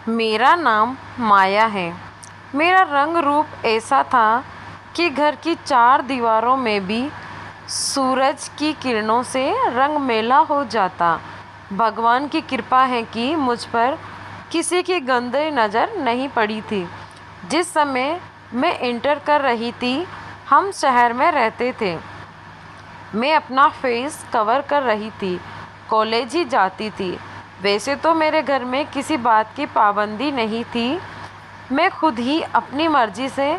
मेरा नाम माया है। मेरा रंग रूप ऐसा था कि घर की चार दीवारों में भी सूरज की किरणों से रंग मेला हो जाता। भगवान की कृपा है कि मुझ पर किसी की गंदी नज़र नहीं पड़ी थी। जिस समय मैं इंटर कर रही थी, हम शहर में रहते थे। मैं अपना फेस कवर कर रही थी, कॉलेज ही जाती थी। वैसे तो मेरे घर में किसी बात की पाबंदी नहीं थी, मैं खुद ही अपनी मर्जी से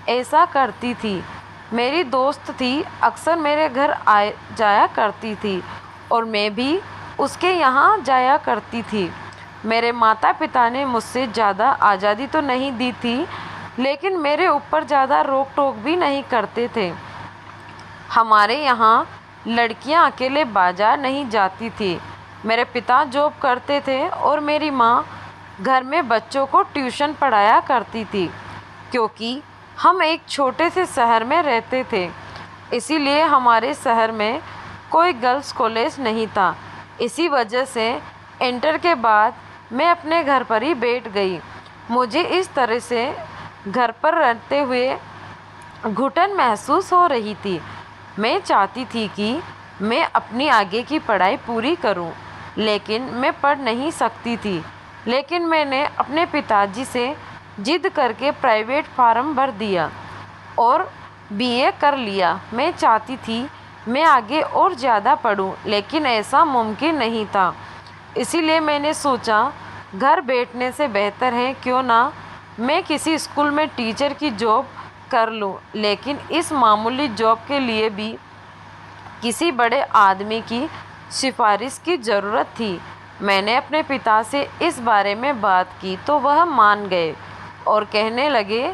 ऐसा करती थी। मेरी दोस्त थी, अक्सर मेरे घर आ जाया करती थी और मैं भी उसके यहाँ जाया करती थी। मेरे माता पिता ने मुझसे ज़्यादा आज़ादी तो नहीं दी थी, लेकिन मेरे ऊपर ज़्यादा रोक टोक भी नहीं करते थे। हमारे यहाँ लड़कियाँ अकेले बाजार नहीं जाती थी। मेरे पिता जॉब करते थे और मेरी माँ घर में बच्चों को ट्यूशन पढ़ाया करती थी। क्योंकि हम एक छोटे से शहर में रहते थे, इसीलिए हमारे शहर में कोई गर्ल्स कॉलेज नहीं था। इसी वजह से इंटर के बाद मैं अपने घर पर ही बैठ गई। मुझे इस तरह से घर पर रहते हुए घुटन महसूस हो रही थी। मैं चाहती थी कि मैं अपनी आगे की पढ़ाई पूरी करूं, लेकिन मैं पढ़ नहीं सकती थी। लेकिन मैंने अपने पिताजी से जिद करके प्राइवेट फार्म भर दिया और बीए कर लिया। मैं चाहती थी मैं आगे और ज़्यादा पढूं, लेकिन ऐसा मुमकिन नहीं था। इसीलिए मैंने सोचा घर बैठने से बेहतर है क्यों ना मैं किसी स्कूल में टीचर की जॉब कर लूं। लेकिन इस मामूली जॉब के लिए भी किसी बड़े आदमी की सिफारिश की ज़रूरत थी। मैंने अपने पिता से इस बारे में बात की तो वह मान गए और कहने लगे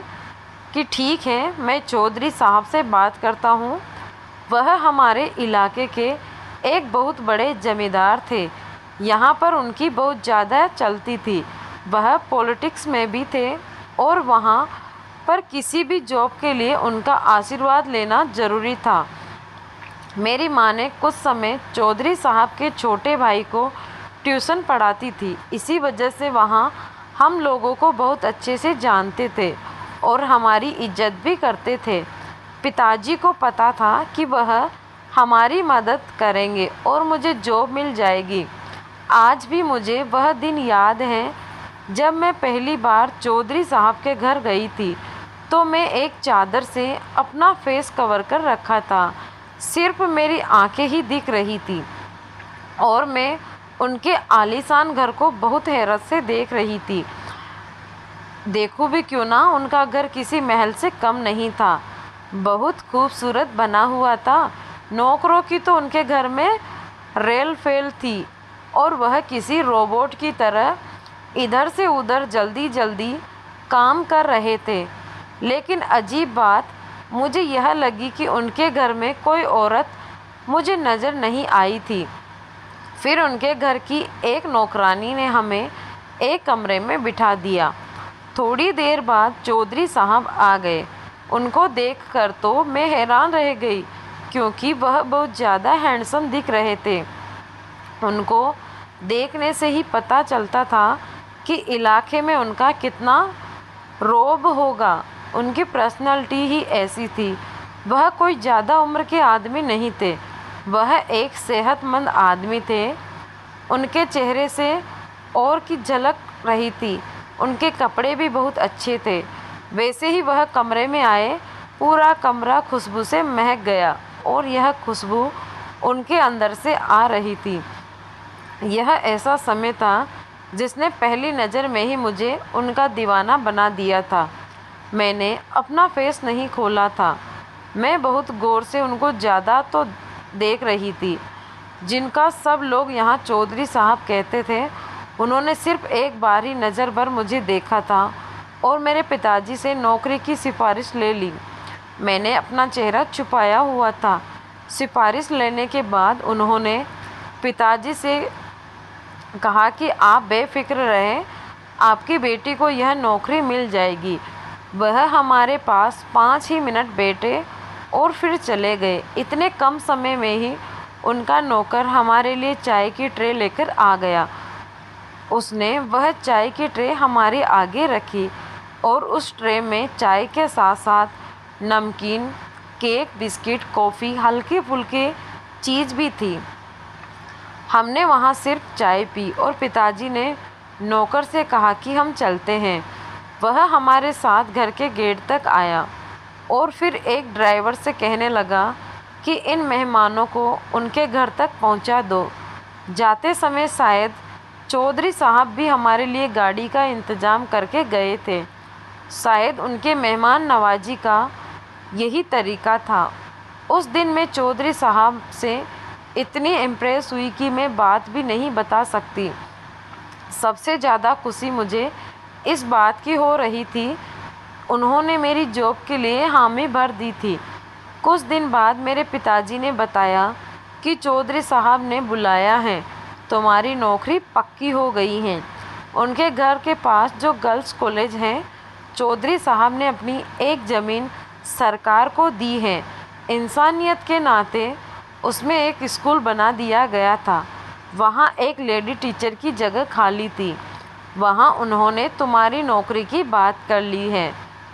कि ठीक है, मैं चौधरी साहब से बात करता हूँ। वह हमारे इलाके के एक बहुत बड़े जमींदार थे। यहाँ पर उनकी बहुत ज़्यादा चलती थी। वह पॉलिटिक्स में भी थे और वहाँ पर किसी भी जॉब के लिए उनका आशीर्वाद लेना ज़रूरी था। मेरी माँ ने कुछ समय चौधरी साहब के छोटे भाई को ट्यूशन पढ़ाती थी। इसी वजह से वहाँ हम लोगों को बहुत अच्छे से जानते थे और हमारी इज्जत भी करते थे। पिताजी को पता था कि वह हमारी मदद करेंगे और मुझे जॉब मिल जाएगी। आज भी मुझे वह दिन याद है जब मैं पहली बार चौधरी साहब के घर गई थी, तो मैं एक चादर से अपना फेस कवर कर रखा था। सिर्फ मेरी आंखें ही दिख रही थी और मैं उनके आलीशान घर को बहुत हैरत से देख रही थी। देखूं भी क्यों ना, उनका घर किसी महल से कम नहीं था, बहुत खूबसूरत बना हुआ था। नौकरों की तो उनके घर में रेल फेल थी और वह किसी रोबोट की तरह इधर से उधर जल्दी जल्दी काम कर रहे थे। लेकिन अजीब बात मुझे यह लगी कि उनके घर में कोई औरत मुझे नज़र नहीं आई थी। फिर उनके घर की एक नौकरानी ने हमें एक कमरे में बिठा दिया। थोड़ी देर बाद चौधरी साहब आ गए। उनको देखकर तो मैं हैरान रह गई, क्योंकि वह बहुत ज़्यादा हैंडसम दिख रहे थे। उनको देखने से ही पता चलता था कि इलाके में उनका कितना रोब होगा। उनकी पर्सनालिटी ही ऐसी थी। वह कोई ज़्यादा उम्र के आदमी नहीं थे, वह एक सेहतमंद आदमी थे। उनके चेहरे से और की झलक रही थी। उनके कपड़े भी बहुत अच्छे थे। वैसे ही वह कमरे में आए, पूरा कमरा खुशबू से महक गया और यह खुशबू उनके अंदर से आ रही थी। यह ऐसा समय था जिसने पहली नज़र में ही मुझे उनका दीवाना बना दिया था। मैंने अपना फेस नहीं खोला था, मैं बहुत गौर से उनको ज़्यादा तो देख रही थी। जिनका सब लोग यहाँ चौधरी साहब कहते थे, उन्होंने सिर्फ एक बार ही नज़र भर मुझे देखा था और मेरे पिताजी से नौकरी की सिफारिश ले ली। मैंने अपना चेहरा छुपाया हुआ था। सिफारिश लेने के बाद उन्होंने पिताजी से कहा कि आप बेफिक्र रहें, आपकी बेटी को यह नौकरी मिल जाएगी। वह हमारे पास 5 ही मिनट बैठे और फिर चले गए। इतने कम समय में ही उनका नौकर हमारे लिए चाय की ट्रे लेकर आ गया उसने वह चाय की ट्रे हमारे आगे रखी और उस ट्रे में चाय के साथ साथ नमकीन, केक, बिस्किट, कॉफ़ी, हल्के फुल्के चीज़ भी थी। हमने वहाँ सिर्फ चाय पी और पिताजी ने नौकर से कहा कि हम चलते हैं। वह हमारे साथ घर के गेट तक आया और फिर एक ड्राइवर से कहने लगा कि इन मेहमानों को उनके घर तक पहुंचा दो। जाते समय शायद चौधरी साहब भी हमारे लिए गाड़ी का इंतज़ाम करके गए थे। शायद उनके मेहमान नवाजी का यही तरीका था। उस दिन मैं चौधरी साहब से इतनी इम्प्रेस हुई कि मैं बात भी नहीं बता सकती। सबसे ज़्यादा खुशी मुझे इस बात की हो रही थी, उन्होंने मेरी जॉब के लिए हामी भर दी थी। कुछ दिन बाद मेरे पिताजी ने बताया कि चौधरी साहब ने बुलाया है, तुम्हारी नौकरी पक्की हो गई है। उनके घर के पास जो गर्ल्स कॉलेज है, चौधरी साहब ने अपनी एक ज़मीन सरकार को दी है। इंसानियत के नाते उसमें एक स्कूल बना दिया गया था। वहाँ एक लेडी टीचर की जगह खाली थी। वहाँ उन्होंने तुम्हारी नौकरी की बात कर ली है।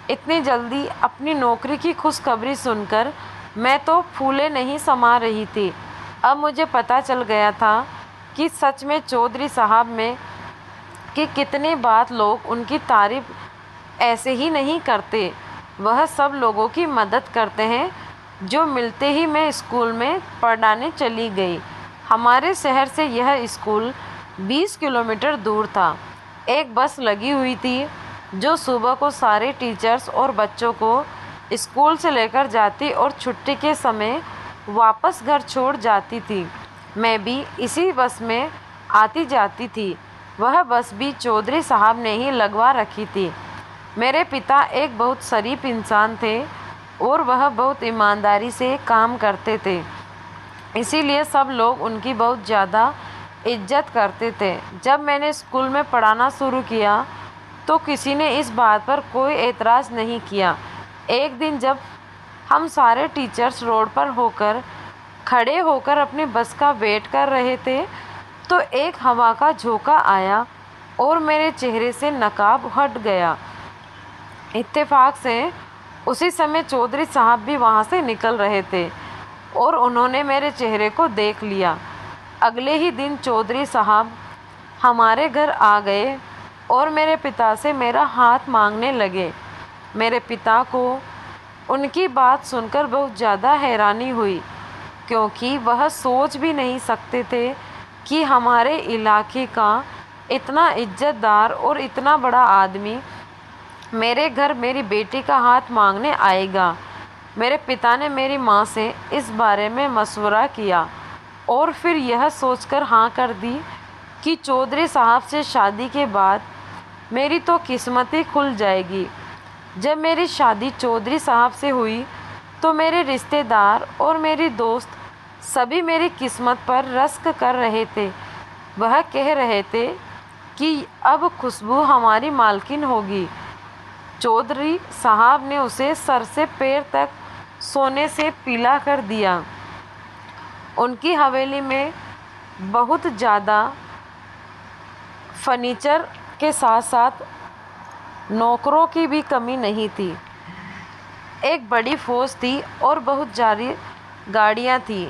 इतनी जल्दी अपनी नौकरी की खुशखबरी सुनकर मैं तो फूले नहीं समा रही थी। अब मुझे पता चल गया था कि सच में चौधरी साहब में कि कितनी बात लोग उनकी तारीफ ऐसे ही नहीं करते। वह सब लोगों की मदद करते हैं। जो मिलते ही मैं स्कूल में पढ़ाने चली गई। हमारे शहर से यह स्कूल 20 किलोमीटर दूर था। एक बस लगी हुई थी जो सुबह को सारे टीचर्स और बच्चों को स्कूल से लेकर जाती और छुट्टी के समय वापस घर छोड़ जाती थी। मैं भी इसी बस में आती जाती थी। वह बस भी चौधरी साहब ने ही लगवा रखी थी। मेरे पिता एक बहुत शरीफ इंसान थे और वह बहुत ईमानदारी से काम करते थे, इसीलिए सब लोग उनकी बहुत ज़्यादा इज्जत करते थे। जब मैंने स्कूल में पढ़ाना शुरू किया तो किसी ने इस बात पर कोई एतराज़ नहीं किया। एक दिन जब हम सारे टीचर्स रोड पर खड़े होकर अपनी बस का वेट कर रहे थे तो एक हवा का झोंका आया और मेरे चेहरे से नकाब हट गया। इत्तेफाक से उसी समय चौधरी साहब भी वहाँ से निकल रहे थे और उन्होंने मेरे चेहरे को देख लिया। अगले ही दिन चौधरी साहब हमारे घर आ गए और मेरे पिता से मेरा हाथ मांगने लगे। मेरे पिता को उनकी बात सुनकर बहुत ज़्यादा हैरानी हुई, क्योंकि वह सोच भी नहीं सकते थे कि हमारे इलाके का इतना इज्जतदार और इतना बड़ा आदमी मेरे घर मेरी बेटी का हाथ मांगने आएगा। मेरे पिता ने मेरी माँ से इस बारे में मशवरा किया और फिर यह सोचकर हाँ कर दी कि चौधरी साहब से शादी के बाद मेरी तो किस्मत ही खुल जाएगी। जब मेरी शादी चौधरी साहब से हुई तो मेरे रिश्तेदार और मेरी दोस्त सभी मेरी किस्मत पर रश्क कर रहे थे। वह कह रहे थे कि अब खुशबू हमारी मालकिन होगी। चौधरी साहब ने उसे सर से पैर तक सोने से पीला कर दिया। उनकी हवेली में बहुत ज़्यादा फर्नीचर के साथ साथ नौकरों की भी कमी नहीं थी। एक बड़ी फौज थी और बहुत सारी गाड़ियाँ थी।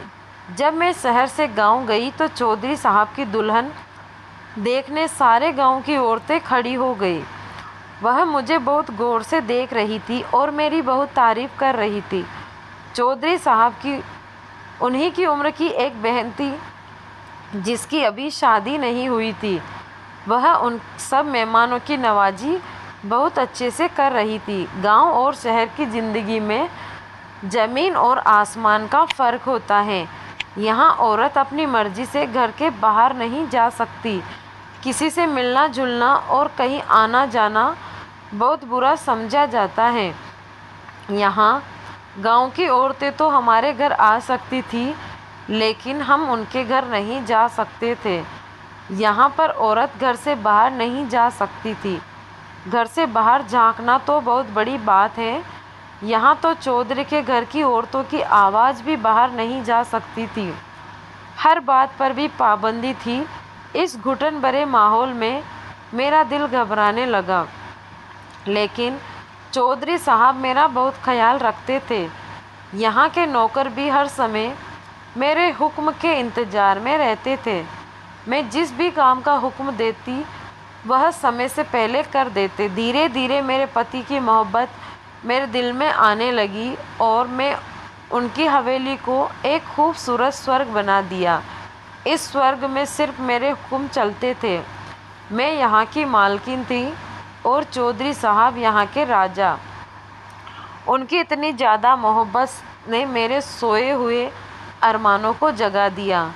जब मैं शहर से गांव गई तो चौधरी साहब की दुल्हन देखने सारे गांव की औरतें खड़ी हो गई। वह मुझे बहुत गौर से देख रही थी और मेरी बहुत तारीफ़ कर रही थी। चौधरी साहब की उन्हीं की उम्र की एक बहन थी जिसकी अभी शादी नहीं हुई थी। वह उन सब मेहमानों की नवाजी बहुत अच्छे से कर रही थी। गांव और शहर की ज़िंदगी में ज़मीन और आसमान का फ़र्क होता है। यहाँ औरत अपनी मर्ज़ी से घर के बाहर नहीं जा सकती। किसी से मिलना जुलना और कहीं आना जाना बहुत बुरा समझा जाता है। यहाँ गांव की औरतें तो हमारे घर आ सकती थी, लेकिन हम उनके घर नहीं जा सकते थे। यहाँ पर औरत घर से बाहर नहीं जा सकती थी। घर से बाहर झांकना तो बहुत बड़ी बात है। यहाँ तो चौधरी के घर की औरतों की आवाज़ भी बाहर नहीं जा सकती थी। हर बात पर भी पाबंदी थी। इस घुटन भरे माहौल में मेरा दिल घबराने लगा। लेकिन चौधरी साहब मेरा बहुत ख्याल रखते थे। यहाँ के नौकर भी हर समय मेरे हुक्म के इंतज़ार में रहते थे। मैं जिस भी काम का हुक्म देती वह समय से पहले कर देते। धीरे धीरे मेरे पति की मोहब्बत मेरे दिल में आने लगी और मैं उनकी हवेली को एक खूबसूरत स्वर्ग बना दिया। इस स्वर्ग में सिर्फ मेरे हुक्म चलते थे। मैं यहाँ की मालकिन थी और चौधरी साहब यहाँ के राजा। उनकी इतनी ज़्यादा मोहब्बत ने मेरे सोए हुए अरमानों को जगा दिया।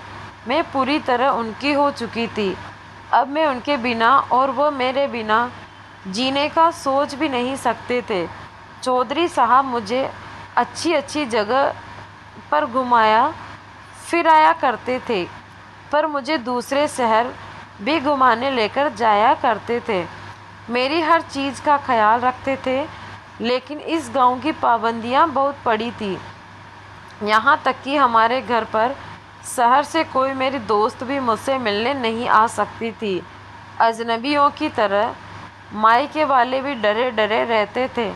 मैं पूरी तरह उनकी हो चुकी थी। अब मैं उनके बिना और वो मेरे बिना जीने का सोच भी नहीं सकते थे। चौधरी साहब मुझे अच्छी अच्छी जगह पर घुमाया फिराया करते थे, पर मुझे दूसरे शहर भी घुमाने लेकर जाया करते थे। मेरी हर चीज़ का ख्याल रखते थे। लेकिन इस गांव की पाबंदियां बहुत पड़ी थी। यहाँ तक कि हमारे घर पर शहर से कोई मेरी दोस्त भी मुझसे मिलने नहीं आ सकती थी। अजनबियों की तरह मायके वाले भी डरे डरे रहते थे।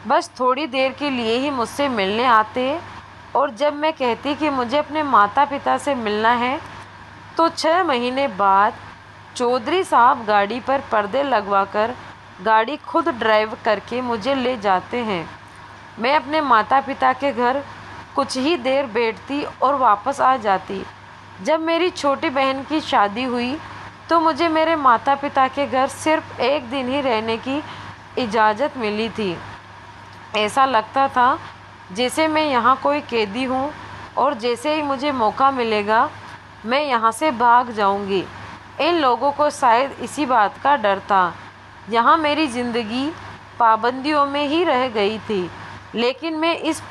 बस थोड़ी देर के लिए ही मुझसे मिलने आते और जब मैं कहती कि मुझे अपने माता पिता से मिलना है तो 6 महीने बाद चौधरी साहब गाड़ी पर पर्दे लगवाकर गाड़ी खुद ड्राइव करके मुझे ले जाते हैं। मैं अपने माता पिता के घर कुछ ही देर बैठती और वापस आ जाती। जब मेरी छोटी बहन की शादी हुई तो मुझे मेरे माता पिता के घर सिर्फ एक दिन ही रहने की इजाज़त मिली थी। ऐसा लगता था जैसे मैं यहाँ कोई कैदी हूँ और जैसे ही मुझे मौका मिलेगा मैं यहाँ से भाग जाऊँगी। इन लोगों को शायद इसी बात का डर था। यहाँ मेरी ज़िंदगी पाबंदियों में ही रह गई थी, लेकिन मैं इस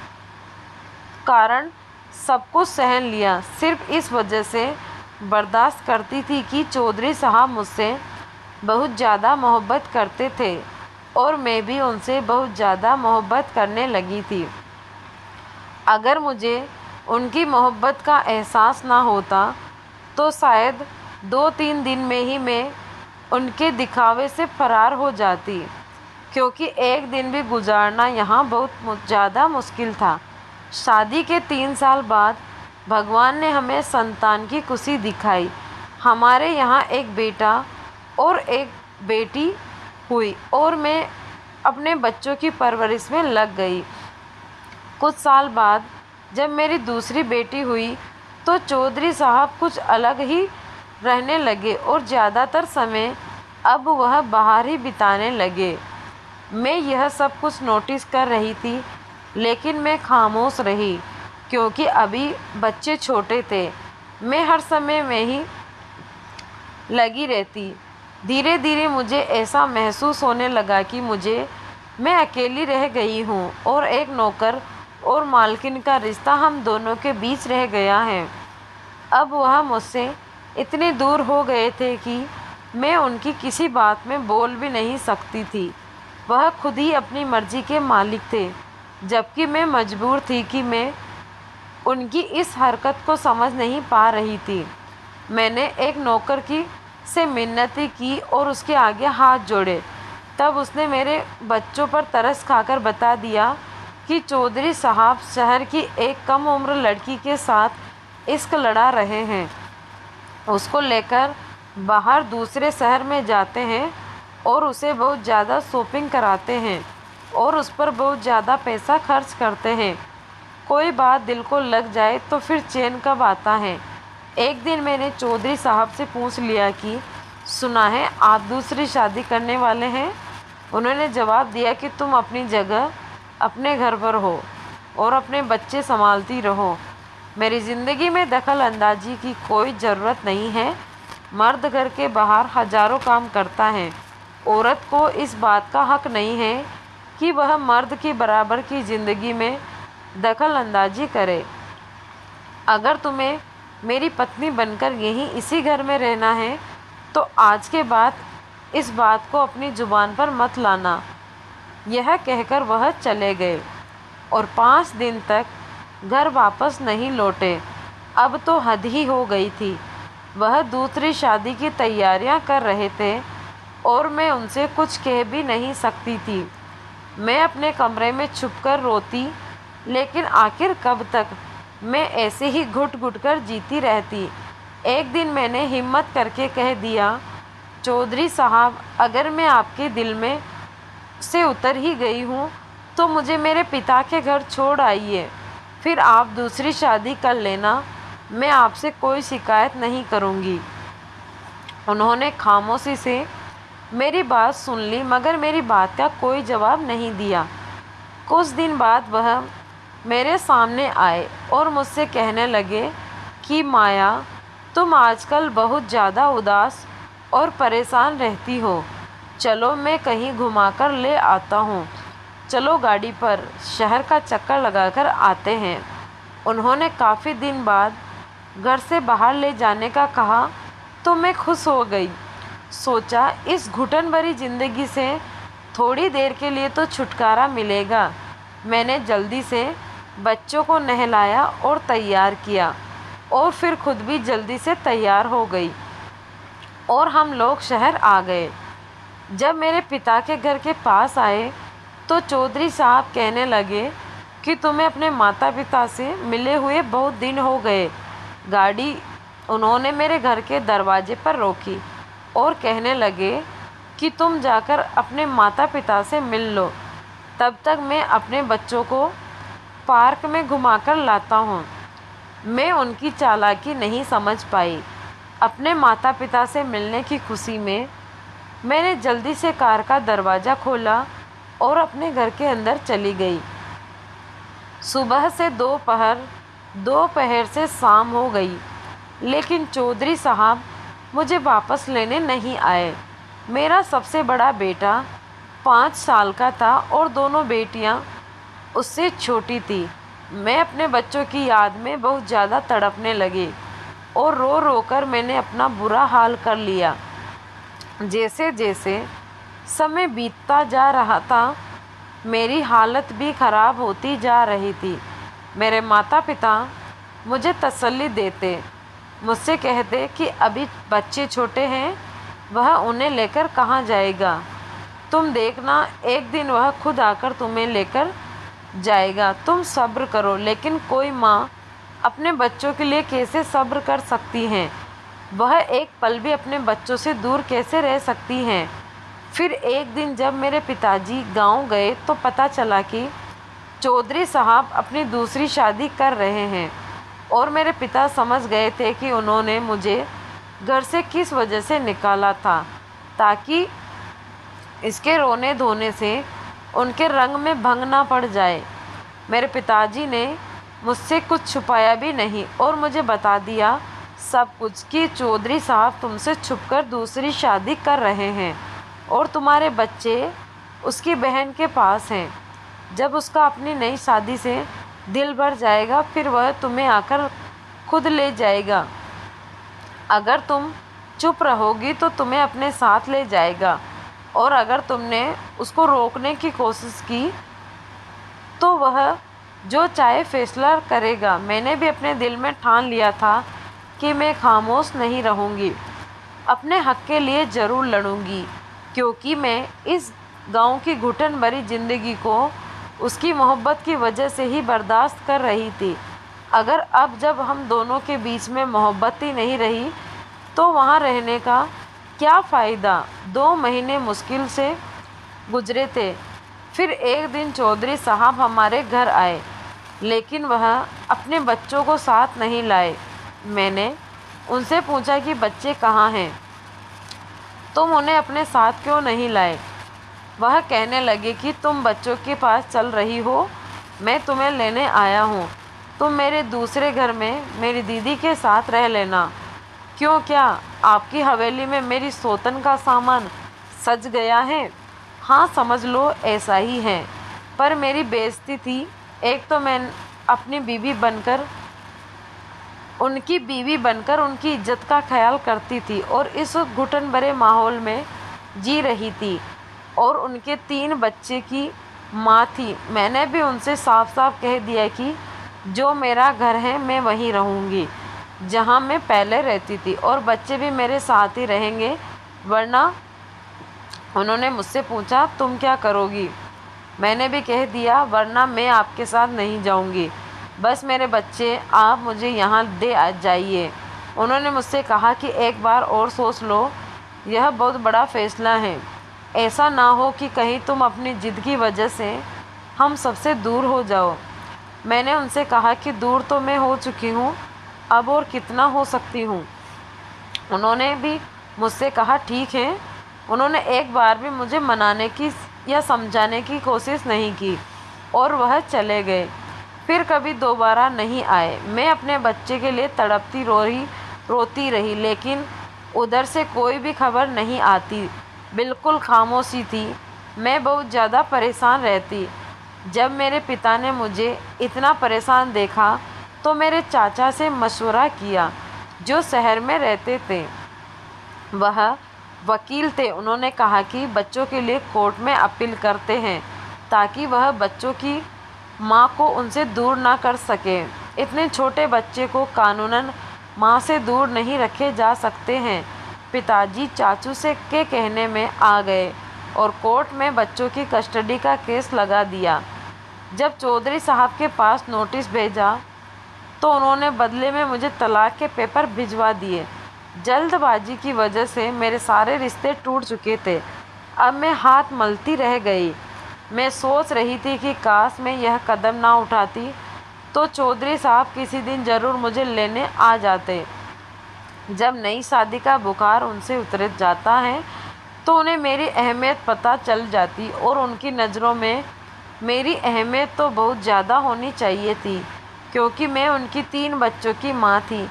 कारण सब कुछ सहन लिया। सिर्फ इस वजह से बर्दाश्त करती थी कि चौधरी साहब मुझसे बहुत ज़्यादा मोहब्बत करते थे और मैं भी उनसे बहुत ज़्यादा मोहब्बत करने लगी थी। अगर मुझे उनकी मोहब्बत का एहसास ना होता तो शायद 2-3 दिन में ही मैं उनके दिखावे से फरार हो जाती, क्योंकि एक दिन भी गुजारना यहाँ बहुत ज़्यादा मुश्किल था। शादी के 3 साल बाद भगवान ने हमें संतान की खुशी दिखाई। हमारे यहाँ एक बेटा और एक बेटी हुई और मैं अपने बच्चों की परवरिश में लग गई। कुछ साल बाद जब मेरी दूसरी बेटी हुई तो चौधरी साहब कुछ अलग ही रहने लगे और ज़्यादातर समय अब वह बाहर ही बिताने लगे। मैं यह सब कुछ नोटिस कर रही थी, लेकिन मैं खामोश रही क्योंकि अभी बच्चे छोटे थे। मैं हर समय में ही लगी रहती। धीरे धीरे मुझे ऐसा महसूस होने लगा कि मैं अकेली रह गई हूँ और एक नौकर और मालकिन का रिश्ता हम दोनों के बीच रह गया है। अब वह मुझसे इतने दूर हो गए थे कि मैं उनकी किसी बात में बोल भी नहीं सकती थी। वह खुद ही अपनी मर्जी के मालिक थे, जबकि मैं मजबूर थी कि मैं उनकी इस हरकत को समझ नहीं पा रही थी। मैंने एक नौकर से मिन्नतें की और उसके आगे हाथ जोड़े। तब उसने मेरे बच्चों पर तरस खाकर बता दिया कि चौधरी साहब शहर की एक कम उम्र लड़की के साथ इश्क लड़ा रहे हैं। उसको लेकर बाहर दूसरे शहर में जाते हैं और उसे बहुत ज़्यादा शॉपिंग कराते हैं और उस पर बहुत ज़्यादा पैसा खर्च करते हैं। कोई बात दिल को लग जाए तो फिर चैन कब आता है। एक दिन मैंने चौधरी साहब से पूछ लिया कि सुना है आप दूसरी शादी करने वाले हैं। उन्होंने जवाब दिया कि तुम अपनी जगह अपने घर पर हो और अपने बच्चे संभालती रहो। मेरी ज़िंदगी में दखल अंदाजी की कोई ज़रूरत नहीं है। मर्द घर के बाहर हज़ारों काम करता है। औरत को इस बात का हक नहीं है कि वह मर्द की बराबर की ज़िंदगी में दखल अंदाजी करे। अगर तुम्हें मेरी पत्नी बनकर यहीं इसी घर में रहना है तो आज के बाद इस बात को अपनी ज़ुबान पर मत लाना। यह कहकर वह चले गए और 5 दिन तक घर वापस नहीं लौटे। अब तो हद ही हो गई थी। वह दूसरी शादी की तैयारियां कर रहे थे और मैं उनसे कुछ कह भी नहीं सकती थी। मैं अपने कमरे में छुपकर रोती, लेकिन आखिर कब तक मैं ऐसे ही घुट घुट कर जीती रहती। एक दिन मैंने हिम्मत करके कह दिया, चौधरी साहब, अगर मैं आपके दिल में से उतर ही गई हूँ तो मुझे मेरे पिता के घर छोड़ आइए, फिर आप दूसरी शादी कर लेना, मैं आपसे कोई शिकायत नहीं करूँगी। उन्होंने खामोशी से मेरी बात सुन ली, मगर मेरी बात का कोई जवाब नहीं दिया। कुछ दिन बाद वह मेरे सामने आए और मुझसे कहने लगे कि माया, तुम आजकल बहुत ज़्यादा उदास और परेशान रहती हो, चलो मैं कहीं घुमाकर ले आता हूँ, चलो गाड़ी पर शहर का चक्कर लगाकर आते हैं। उन्होंने काफ़ी दिन बाद घर से बाहर ले जाने का कहा तो मैं खुश हो गई। सोचा, इस घुटन भरी ज़िंदगी से थोड़ी देर के लिए तो छुटकारा मिलेगा। मैंने जल्दी से बच्चों को नहलाया और तैयार किया और फिर खुद भी जल्दी से तैयार हो गई और हम लोग शहर आ गए। जब मेरे पिता के घर के पास आए तो चौधरी साहब कहने लगे कि तुम्हें अपने माता पिता से मिले हुए बहुत दिन हो गए। गाड़ी उन्होंने मेरे घर के दरवाजे पर रोकी और कहने लगे कि तुम जाकर अपने माता पिता से मिल लो, तब तक मैं अपने बच्चों को पार्क में घुमाकर लाता हूँ। मैं उनकी चालाकी नहीं समझ पाई। अपने माता पिता से मिलने की खुशी में मैंने जल्दी से कार का दरवाज़ा खोला और अपने घर के अंदर चली गई। सुबह से दोपहर, दोपहर से शाम हो गई, लेकिन चौधरी साहब मुझे वापस लेने नहीं आए। मेरा सबसे बड़ा बेटा 5 साल का था और दोनों बेटियां उससे छोटी थी। मैं अपने बच्चों की याद में बहुत ज़्यादा तड़पने लगी और रो रो कर मैंने अपना बुरा हाल कर लिया। जैसे जैसे समय बीतता जा रहा था, मेरी हालत भी ख़राब होती जा रही थी। मेरे माता पिता मुझे तसल्ली देते, मुझसे कहते कि अभी बच्चे छोटे हैं, वह उन्हें लेकर कहाँ जाएगा, तुम देखना एक दिन वह खुद आकर तुम्हें लेकर जाएगा, तुम सब्र करो। लेकिन कोई माँ अपने बच्चों के लिए कैसे सब्र कर सकती हैं? वह एक पल भी अपने बच्चों से दूर कैसे रह सकती हैं? फिर एक दिन जब मेरे पिताजी गांव गए तो पता चला कि चौधरी साहब अपनी दूसरी शादी कर रहे हैं और मेरे पिता समझ गए थे कि उन्होंने मुझे घर से किस वजह से निकाला था, ताकि इसके रोने धोने से उनके रंग में भंग ना पड़ जाए। मेरे पिताजी ने मुझसे कुछ छुपाया भी नहीं और मुझे बता दिया सब कुछ कि चौधरी साहब तुमसे छुपकर दूसरी शादी कर रहे हैं और तुम्हारे बच्चे उसकी बहन के पास हैं। जब उसका अपनी नई शादी से दिल भर जाएगा, फिर वह तुम्हें आकर खुद ले जाएगा। अगर तुम चुप रहोगी तो तुम्हें अपने साथ ले जाएगा, और अगर तुमने उसको रोकने की कोशिश की तो वह जो चाहे फैसला करेगा। मैंने भी अपने दिल में ठान लिया था कि मैं खामोश नहीं रहूँगी, अपने हक के लिए ज़रूर लड़ूँगी, क्योंकि मैं इस गांव की घुटन भरी ज़िंदगी को उसकी मोहब्बत की वजह से ही बर्दाश्त कर रही थी। अगर अब जब हम दोनों के बीच में मोहब्बत ही नहीं रही तो वहाँ रहने का क्या फ़ायदा। 2 महीने मुश्किल से गुजरे थे। फिर एक दिन चौधरी साहब हमारे घर आए, लेकिन वह अपने बच्चों को साथ नहीं लाए। मैंने उनसे पूछा कि बच्चे कहाँ हैं, तुम उन्हें अपने साथ क्यों नहीं लाए? वह कहने लगे कि तुम बच्चों के पास चल रही हो, मैं तुम्हें लेने आया हूँ, तुम मेरे दूसरे घर में मेरी दीदी के साथ रह लेना। क्यों, क्या आपकी हवेली में मेरी सौतन का सामान सज गया है? हाँ, समझ लो ऐसा ही है, पर मेरी बेइज्जती थी। एक तो मैं अपनी बीवी बनकर उनकी इज्जत का ख्याल करती थी और इस घुटन भरे माहौल में जी रही थी, और उनके 3 बच्चे की माँ थी। मैंने भी उनसे साफ साफ कह दिया कि जो मेरा घर है मैं वहीं रहूँगी। जहाँ मैं पहले रहती थी, और बच्चे भी मेरे साथ ही रहेंगे, वरना। उन्होंने मुझसे पूछा, तुम क्या करोगी? मैंने भी कह दिया, वरना मैं आपके साथ नहीं जाऊंगी। बस मेरे बच्चे, आप मुझे यहाँ दे जाइए। उन्होंने मुझसे कहा कि एक बार और सोच लो, यह बहुत बड़ा फैसला है। ऐसा ना हो कि कहीं तुम अपनी जिद की वजह से हम सबसे दूर हो जाओ। मैंने उनसे कहा कि दूर तो मैं हो चुकी हूँ, अब और कितना हो सकती हूँ। उन्होंने भी मुझसे कहा, ठीक है। उन्होंने एक बार भी मुझे मनाने की या समझाने की कोशिश नहीं की, और वह चले गए। फिर कभी दोबारा नहीं आए। मैं अपने बच्चे के लिए तड़पती रोती रही, लेकिन उधर से कोई भी खबर नहीं आती। बिल्कुल खामोशी थी। मैं बहुत ज़्यादा परेशान रहती। जब मेरे पिता ने मुझे इतना परेशान देखा, तो मेरे चाचा से मशवरा किया, जो शहर में रहते थे। वह वकील थे। उन्होंने कहा कि बच्चों के लिए कोर्ट में अपील करते हैं, ताकि वह बच्चों की माँ को उनसे दूर ना कर सके। इतने छोटे बच्चे को कानूनन माँ से दूर नहीं रखे जा सकते हैं। पिताजी चाचू से के कहने में आ गए और कोर्ट में बच्चों की कस्टडी का केस लगा दिया। जब चौधरी साहब के पास नोटिस भेजा, तो उन्होंने बदले में मुझे तलाक के पेपर भिजवा दिए। जल्दबाजी की वजह से मेरे सारे रिश्ते टूट चुके थे। अब मैं हाथ मलती रह गई। मैं सोच रही थी कि काश मैं यह कदम ना उठाती, तो चौधरी साहब किसी दिन ज़रूर मुझे लेने आ जाते। जब नई शादी का बुखार उनसे उतर जाता है, तो उन्हें मेरी अहमियत पता चल जाती, और उनकी नज़रों में मेरी अहमियत तो बहुत ज़्यादा होनी चाहिए थी, क्योंकि मैं उनकी 3 बच्चों की माँ थी।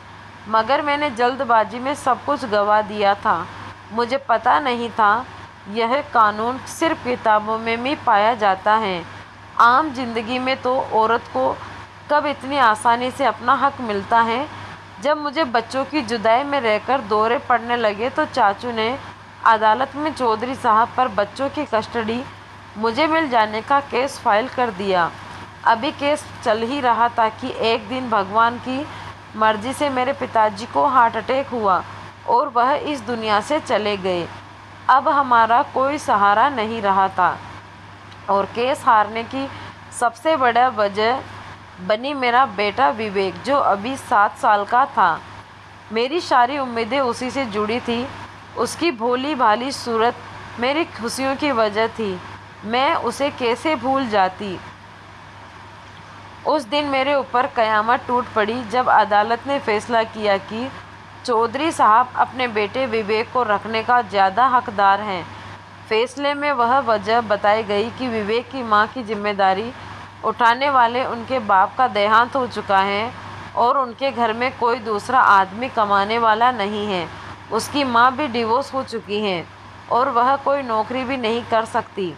मगर मैंने जल्दबाजी में सब कुछ गंवा दिया था। मुझे पता नहीं था यह कानून सिर्फ किताबों में भी पाया जाता है। आम जिंदगी में तो औरत को कब इतनी आसानी से अपना हक मिलता है। जब मुझे बच्चों की जुदाई में रहकर दौरे पड़ने लगे, तो चाचू ने अदालत में चौधरी साहब पर बच्चों की कस्टडी मुझे मिल जाने का केस फाइल कर दिया। अभी केस चल ही रहा था कि एक दिन भगवान की मर्जी से मेरे पिताजी को हार्ट अटैक हुआ, और वह इस दुनिया से चले गए। अब हमारा कोई सहारा नहीं रहा था, और केस हारने की सबसे बड़ा वजह बनी मेरा बेटा विवेक, जो अभी 7 साल का था। मेरी सारी उम्मीदें उसी से जुड़ी थी। उसकी भोली भाली सूरत मेरी खुशियों की वजह थी। मैं उसे कैसे भूल जाती। उस दिन मेरे ऊपर कयामत टूट पड़ी, जब अदालत ने फैसला किया कि चौधरी साहब अपने बेटे विवेक को रखने का ज़्यादा हकदार हैं। फैसले में वह वजह बताई गई कि विवेक की मां की जिम्मेदारी उठाने वाले उनके बाप का देहांत हो चुका है, और उनके घर में कोई दूसरा आदमी कमाने वाला नहीं है। उसकी मां भी डिवोर्स हो चुकी हैं, और वह कोई नौकरी भी नहीं कर सकती,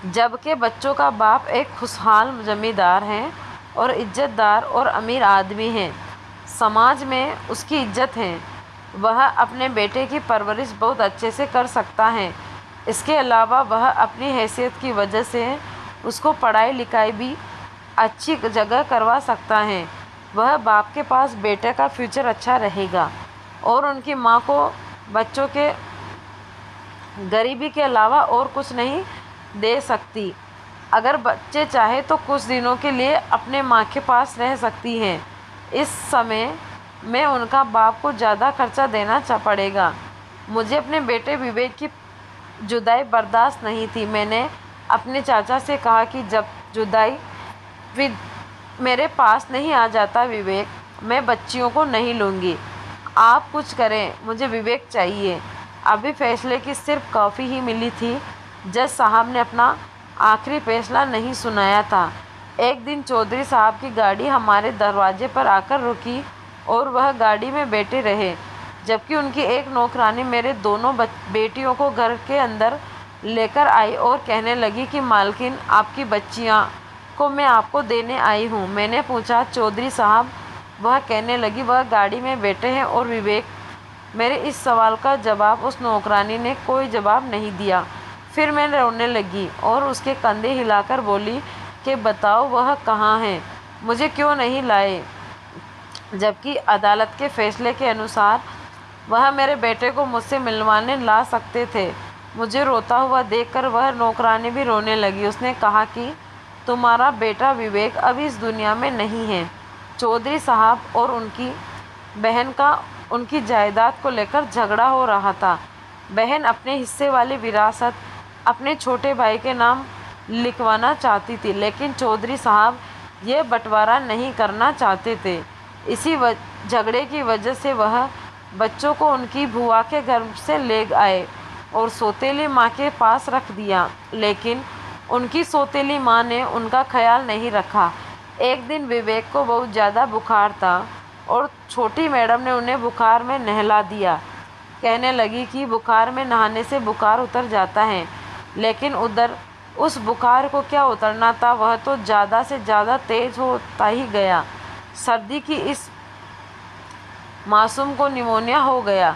जबकि बच्चों का बाप एक खुशहाल जमींदार है, और इज्जतदार और अमीर आदमी है। समाज में उसकी इज्जत है। वह अपने बेटे की परवरिश बहुत अच्छे से कर सकता है। इसके अलावा वह अपनी हैसियत की वजह से उसको पढ़ाई लिखाई भी अच्छी जगह करवा सकता है। वह बाप के पास बेटे का फ्यूचर अच्छा रहेगा, और उनकी माँ को बच्चों के गरीबी के अलावा और कुछ नहीं दे सकती। अगर बच्चे चाहे तो कुछ दिनों के लिए अपने माँ के पास रह सकती हैं। इस समय में उनका बाप को ज़्यादा खर्चा देना पड़ेगा। मुझे अपने बेटे विवेक की जुदाई बर्दाश्त नहीं थी। मैंने अपने चाचा से कहा कि जब जुदाई मेरे पास नहीं आ जाता विवेक, मैं बच्चियों को नहीं लूँगी। आप कुछ करें, मुझे विवेक चाहिए। अभी फैसले की सिर्फ कॉफ़ी ही मिली थी। जज साहब ने अपना आखिरी फैसला नहीं सुनाया था। एक दिन चौधरी साहब की गाड़ी हमारे दरवाजे पर आकर रुकी, और वह गाड़ी में बैठे रहे, जबकि उनकी एक नौकरानी मेरे दोनों बेटियों को घर के अंदर लेकर आई और कहने लगी कि मालकिन, आपकी बच्चियां को मैं आपको देने आई हूँ। मैंने पूछा, चौधरी साहब? वह कहने लगी, वह गाड़ी में बैठे हैं और विवेक। मेरे इस सवाल का जवाब उस नौकरानी ने कोई जवाब नहीं दिया। फिर मैं रोने लगी और उसके कंधे हिलाकर बोली कि बताओ वह कहाँ हैं, मुझे क्यों नहीं लाए? जबकि अदालत के फैसले के अनुसार वह मेरे बेटे को मुझसे मिलवाने ला सकते थे। मुझे रोता हुआ देखकर वह नौकरानी भी रोने लगी। उसने कहा कि तुम्हारा बेटा विवेक अब इस दुनिया में नहीं है। चौधरी साहब और उनकी बहन का उनकी जायदाद को लेकर झगड़ा हो रहा था। बहन अपने हिस्से वाली विरासत अपने छोटे भाई के नाम लिखवाना चाहती थी, लेकिन चौधरी साहब ये बंटवारा नहीं करना चाहते थे। इसी झगड़े की वजह से वह बच्चों को उनकी बुआ के घर से ले आए और सौतेली माँ के पास रख दिया, लेकिन उनकी सौतेली माँ ने उनका ख्याल नहीं रखा। एक दिन विवेक को बहुत ज़्यादा बुखार था और छोटी मैडम ने उन्हें बुखार में नहला दिया। कहने लगी कि बुखार में नहाने से बुखार उतर जाता है, लेकिन उधर उस बुखार को क्या उतरना था, वह तो ज़्यादा से ज़्यादा तेज होता ही गया। सर्दी की इस मासूम को निमोनिया हो गया।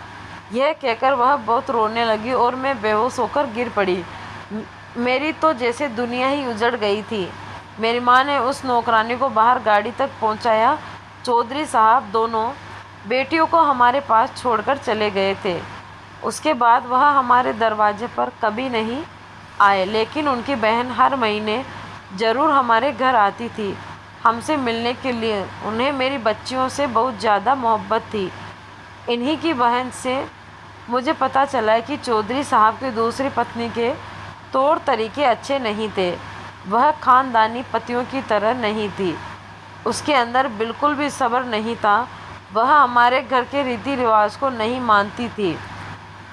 यह कहकर वह बहुत रोने लगी और मैं बेहोश होकर गिर पड़ी। मेरी तो जैसे दुनिया ही उजड़ गई थी। मेरी माँ ने उस नौकरानी को बाहर गाड़ी तक पहुँचाया। चौधरी साहब दोनों बेटियों को हमारे पास छोड़कर चले गए थे। उसके बाद वह हमारे दरवाजे पर कभी नहीं आए, लेकिन उनकी बहन हर महीने ज़रूर हमारे घर आती थी हमसे मिलने के लिए। उन्हें मेरी बच्चियों से बहुत ज़्यादा मोहब्बत थी। इन्हीं की बहन से मुझे पता चला कि चौधरी साहब की दूसरी पत्नी के तौर तरीके अच्छे नहीं थे। वह ख़ानदानी पतियों की तरह नहीं थी। उसके अंदर बिल्कुल भी सब्र नहीं था। वह हमारे घर के रीति रिवाज को नहीं मानती थी।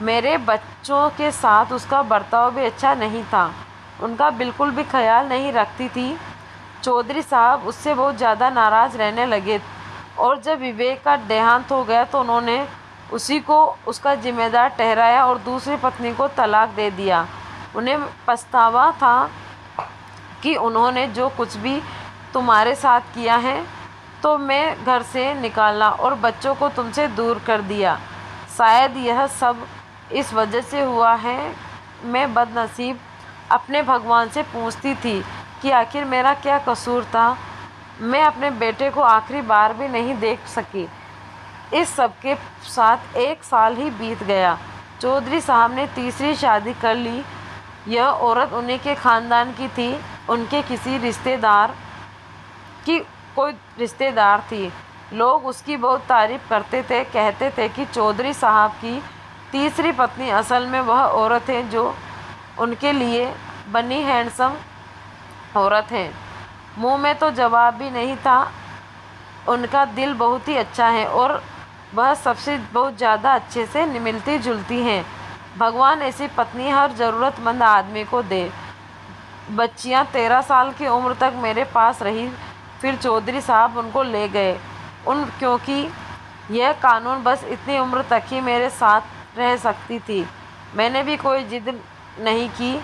मेरे बच्चों के साथ उसका बर्ताव भी अच्छा नहीं था। उनका बिल्कुल भी ख्याल नहीं रखती थी। चौधरी साहब उससे बहुत ज़्यादा नाराज़ रहने लगे और जब विवेक का देहांत हो गया तो उन्होंने उसी को उसका जिम्मेदार ठहराया और दूसरी पत्नी को तलाक दे दिया। उन्हें पछतावा था कि उन्होंने जो कुछ भी तुम्हारे साथ किया है, तो मैं घर से निकाला और बच्चों को तुमसे दूर कर दिया। शायद यह सब इस वजह से हुआ है। मैं बदनसीब अपने भगवान से पूछती थी कि आखिर मेरा क्या कसूर था। मैं अपने बेटे को आखिरी बार भी नहीं देख सकी। इस सब के साथ 1 साल ही बीत गया। चौधरी साहब ने तीसरी शादी कर ली। यह औरत उन्हीं के ख़ानदान की थी। उनके किसी रिश्तेदार की कोई रिश्तेदार थी। लोग उसकी बहुत तारीफ़ करते थे, कहते थे कि चौधरी साहब की तीसरी पत्नी असल में वह औरत है जो उनके लिए बनी हैंडसम औरत है। मुंह में तो जवाब भी नहीं था। उनका दिल बहुत ही अच्छा है और वह सबसे बहुत ज़्यादा अच्छे से मिलती जुलती हैं। भगवान ऐसी पत्नी हर ज़रूरतमंद आदमी को दे। बच्चियां 13 साल की उम्र तक मेरे पास रही, फिर चौधरी साहब उनको ले गए। क्योंकि यह कानून बस इतनी उम्र तक ही मेरे साथ रह सकती थी। मैंने भी कोई जिद नहीं की।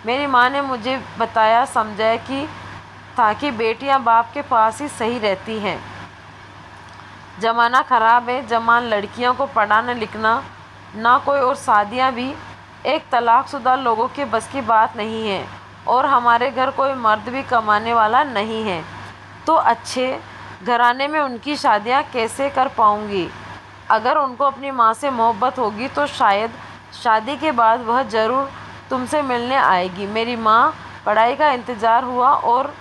मेरी माँ ने मुझे बताया समझाया कि ताकि बेटियां बाप के पास ही सही रहती हैं। ज़माना ख़राब है। जवान लड़कियों को पढ़ाना लिखना ना कोई और शादियां भी एक तलाकशुदा लोगों के बस की बात नहीं है और हमारे घर कोई मर्द भी कमाने वाला नहीं है, तो अच्छे घराने में उनकी शादियां कैसे कर पाऊंगी। अगर उनको अपनी माँ से मोहब्बत होगी तो शायद शादी के बाद वह ज़रूर तुमसे मिलने आएगी। मेरी माँ पढ़ाई का इंतज़ार हुआ और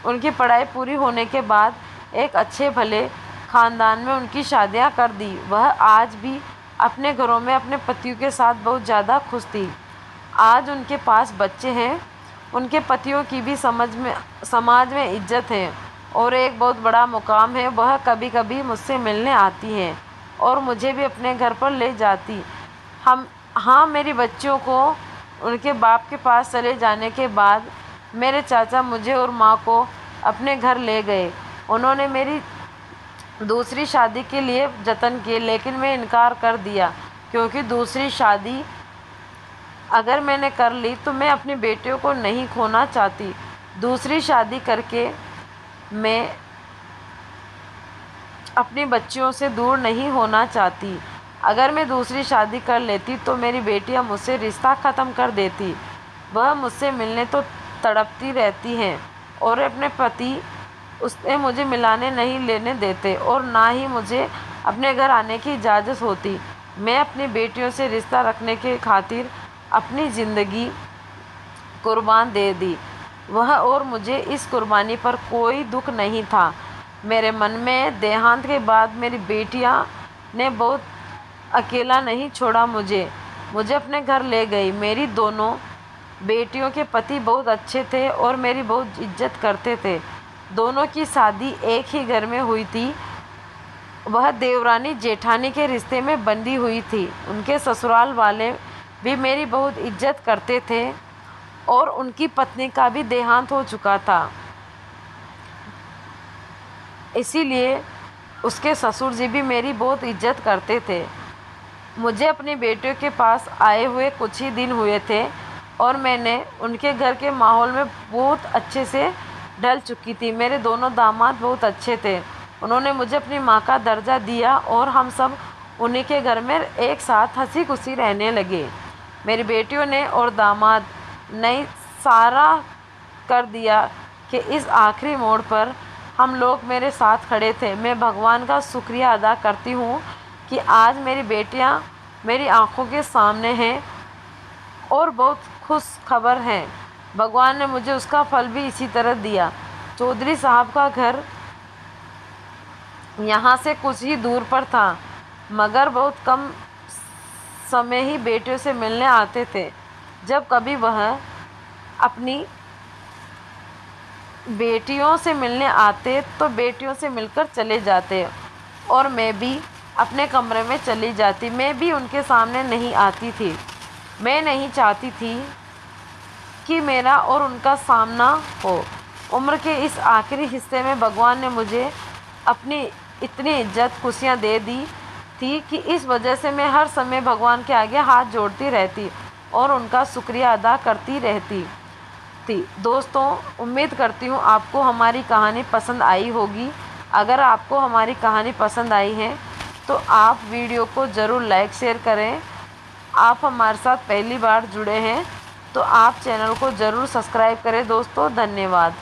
उनकी पढ़ाई पूरी होने के बाद एक अच्छे भले ख़ानदान में उनकी शादियां कर दी। वह आज भी अपने घरों में अपने पतियों के साथ बहुत ज़्यादा खुश थी। आज उनके पास बच्चे हैं। उनके पतियों की भी समाज में इज्जत है और एक बहुत बड़ा मुकाम है। वह कभी कभी मुझसे मिलने आती हैं और मुझे भी अपने घर पर ले जाती। मेरी बच्चियों को उनके बाप के पास चले जाने के बाद मेरे चाचा मुझे और माँ को अपने घर ले गए। उन्होंने मेरी दूसरी शादी के लिए जतन किए, लेकिन मैं इनकार कर दिया क्योंकि दूसरी शादी अगर मैंने कर ली तो मैं अपनी बेटियों को नहीं खोना चाहती। दूसरी शादी करके मैं अपनी बच्चियों से दूर नहीं होना चाहती। अगर मैं दूसरी शादी कर लेती तो मेरी बेटियां मुझसे रिश्ता ख़त्म कर देती। वह मुझसे मिलने तो तड़पती रहती हैं और अपने पति उसने मुझे मिलाने नहीं लेने देते और ना ही मुझे अपने घर आने की इजाज़त होती। मैं अपनी बेटियों से रिश्ता रखने के खातिर अपनी ज़िंदगी कुर्बान दे दी। वह और मुझे इस कुर्बानी पर कोई दुख नहीं था। मेरे मन में देहांत के बाद मेरी बेटियां ने बहुत अकेला नहीं छोड़ा मुझे अपने घर ले गई। मेरी दोनों बेटियों के पति बहुत अच्छे थे और मेरी बहुत इज्जत करते थे। दोनों की शादी एक ही घर में हुई थी। वह देवरानी जेठानी के रिश्ते में बंधी हुई थी। उनके ससुराल वाले भी मेरी बहुत इज्जत करते थे और उनकी पत्नी का भी देहांत हो चुका था, इसीलिए उसके ससुर जी भी मेरी बहुत इज्जत करते थे। मुझे अपनी बेटियों के पास आए हुए कुछ ही दिन हुए थे और मैंने उनके घर के माहौल में बहुत अच्छे से ढल चुकी थी। मेरे दोनों दामाद बहुत अच्छे थे। उन्होंने मुझे अपनी माँ का दर्जा दिया और हम सब उन्हीं के घर में एक साथ हंसी खुशी रहने लगे। मेरी बेटियों ने और दामाद ने सारा कर दिया कि इस आखिरी मोड़ पर हम लोग मेरे साथ खड़े थे। मैं भगवान का शुक्रिया अदा करती हूँ कि आज मेरी बेटियाँ मेरी आंखों के सामने हैं और बहुत खुश खबर है। भगवान ने मुझे उसका फल भी इसी तरह दिया। चौधरी साहब का घर यहाँ से कुछ ही दूर पर था, मगर बहुत कम समय ही बेटियों से मिलने आते थे। जब कभी वह अपनी बेटियों से मिलने आते तो बेटियों से मिलकर चले जाते और मैं भी अपने कमरे में चली जाती। मैं भी उनके सामने नहीं आती थी। मैं नहीं चाहती थी कि मेरा और उनका सामना हो। उम्र के इस आखिरी हिस्से में भगवान ने मुझे अपनी इतनी इज्जत खुशियाँ दे दी थी कि इस वजह से मैं हर समय भगवान के आगे हाथ जोड़ती रहती और उनका शुक्रिया अदा करती रहती थी। दोस्तों, उम्मीद करती हूँ आपको हमारी कहानी पसंद आई होगी। अगर आपको हमारी कहानी पसंद आई है तो आप वीडियो को ज़रूर लाइक शेयर करें। आप हमारे साथ पहली बार जुड़े हैं तो आप चैनल को ज़रूर सब्सक्राइब करें। दोस्तों, धन्यवाद।